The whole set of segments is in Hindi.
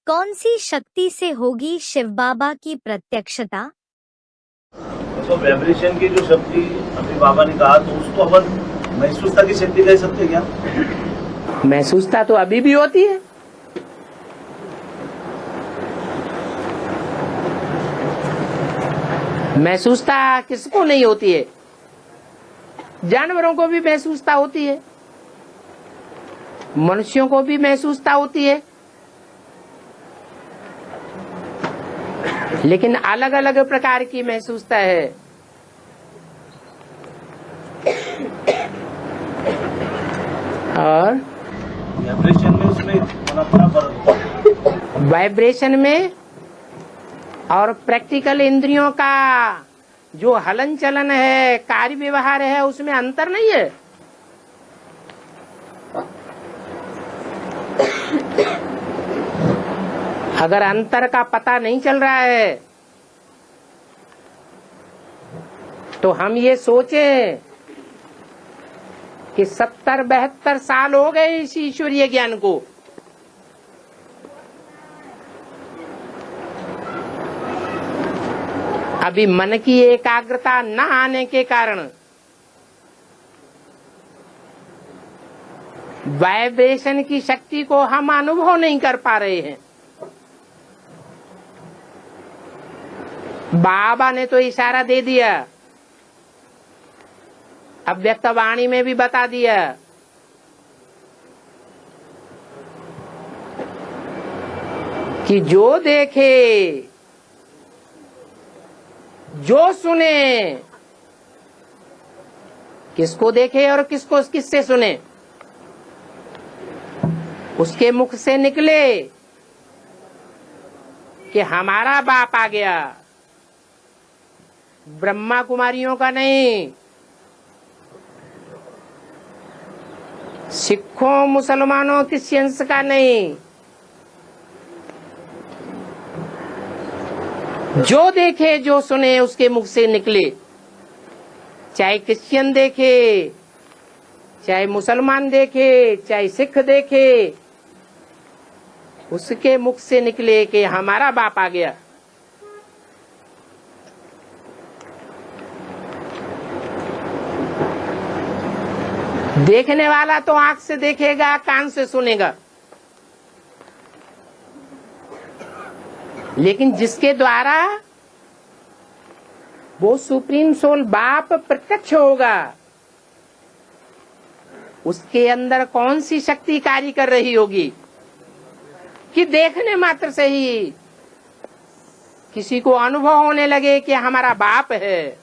कौन सी शक्ति से होगी शिव बाबा की प्रत्यक्षता? तो वाइब्रेशन की जो शक्ति अभी बाबा ने कहा, तो उसको अपन महसूसता की शक्ति कह सकते क्या? महसूसता तो अभी भी होती है। महसूसता किसको नहीं होती है? जानवरों को भी महसूसता होती है, मनुष्यों को भी महसूसता होती है, लेकिन अलग अलग प्रकार की महसूसता है। और वाइब्रेशन में उसमें बड़ा फर्क है। वाइब्रेशन में और प्रैक्टिकल इंद्रियों का जो हलन चलन है, कार्य व्यवहार है, उसमें अंतर नहीं है। अगर अंतर का पता नहीं चल रहा है तो हम ये सोचें कि 70-72 साल हो गए इस ईश्वरीय ज्ञान को, अभी मन की एकाग्रता न आने के कारण वाइब्रेशन की शक्ति को हम अनुभव नहीं कर पा रहे हैं। बाबा ने तो इशारा दे दिया, अव्यक्त वाणी में भी बता दिया कि जो देखे, जो सुने, किसको देखे और किसको किससे सुने, उसके मुख से निकले कि हमारा बाप आ गया। ब्रह्मा कुमारियों का नहीं, सिखों मुसलमानों क्रिश्चियंस का नहीं, जो देखे जो सुने उसके मुख से निकले। चाहे क्रिश्चियन देखे, चाहे मुसलमान देखे, चाहे सिख देखे, उसके मुख से निकले कि हमारा बाप आ गया। देखने वाला तो आंख से देखेगा, कान से सुनेगा, लेकिन जिसके द्वारा वो सुप्रीम सोल बाप प्रत्यक्ष होगा, उसके अंदर कौन सी शक्ति कार्य कर रही होगी कि देखने मात्र से ही किसी को अनुभव होने लगे कि हमारा बाप है।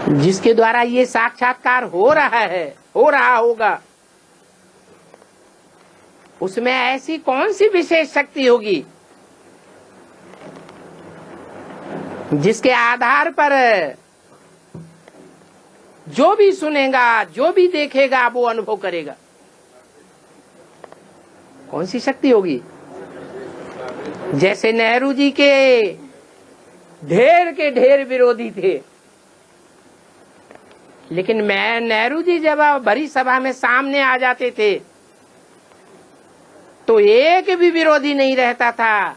जिसके द्वारा ये साक्षात्कार हो रहा है, हो रहा होगा, उसमें ऐसी कौन सी विशेष शक्ति होगी जिसके आधार पर जो भी सुनेगा, जो भी देखेगा, वो अनुभव करेगा। कौन सी शक्ति होगी? जैसे नेहरू जी के ढेर विरोधी थे, लेकिन मैं नेहरू जी जब बड़ी सभा में सामने आ जाते थे तो एक भी विरोधी नहीं रहता था,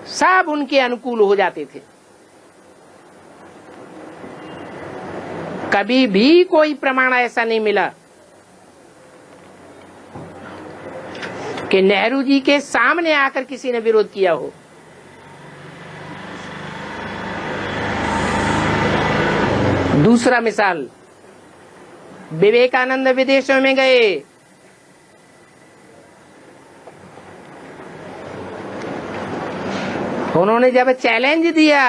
सब उनके अनुकूल हो जाते थे। कभी भी कोई प्रमाण ऐसा नहीं मिला कि नेहरू जी के सामने आकर किसी ने विरोध किया हो। दूसरा मिसाल, विवेकानंद विदेशों में गए, उन्होंने जब चैलेंज दिया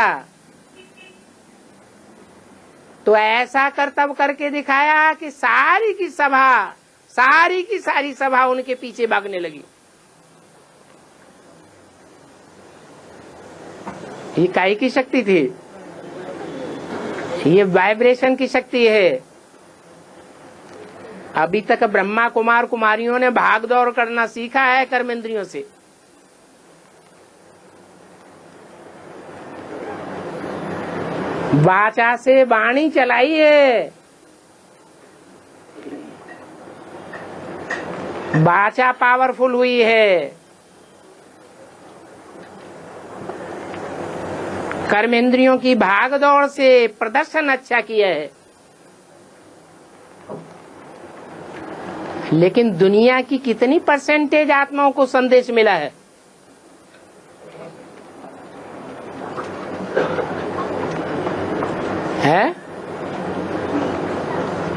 तो ऐसा करतब करके दिखाया कि सारी की सारी सभा उनके पीछे भागने लगी। ये काहे की शक्ति थी? ये वाइब्रेशन की शक्ति है। अभी तक ब्रह्मा कुमार कुमारियों ने भाग दौड़ करना सीखा है कर्मेंद्रियों से, वाचा से वाणी चलाई है, वाचा पावरफुल हुई है। कर्मेंद्रियों की भागदौड़ से प्रदर्शन अच्छा किया है, लेकिन दुनिया की कितनी परसेंटेज आत्माओं को संदेश मिला है?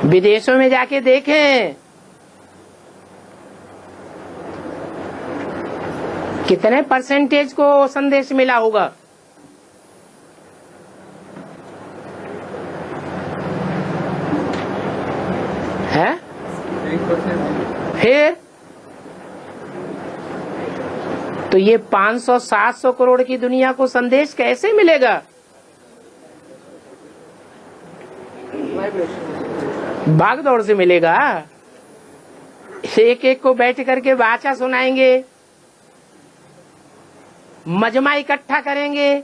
विदेशों में जाके देखें, कितने परसेंटेज को संदेश मिला होगा? है? फिर तो ये 500-700 करोड़ की दुनिया को संदेश कैसे मिलेगा? भागदौड़ से मिलेगा। एक एक को बैठ करके वाचा सुनाएंगे, मजमा इकट्ठा करेंगे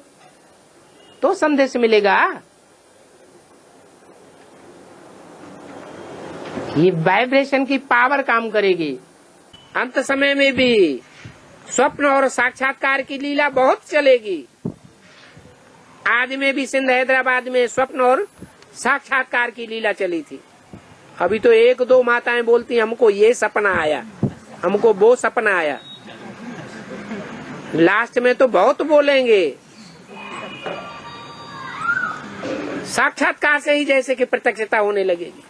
तो संदेश मिलेगा। ये वाइब्रेशन की पावर काम करेगी। अंत समय में भी स्वप्न और साक्षात्कार की लीला बहुत चलेगी। आज में भी सिंध हैदराबाद में स्वप्न और साक्षात्कार की लीला चली थी। अभी तो 1-2 माताएं बोलती हमको ये सपना आया, हमको वो सपना आया। लास्ट में तो बहुत बोलेंगे। साक्षात्कार से ही जैसे कि प्रत्यक्षता होने लगेगी।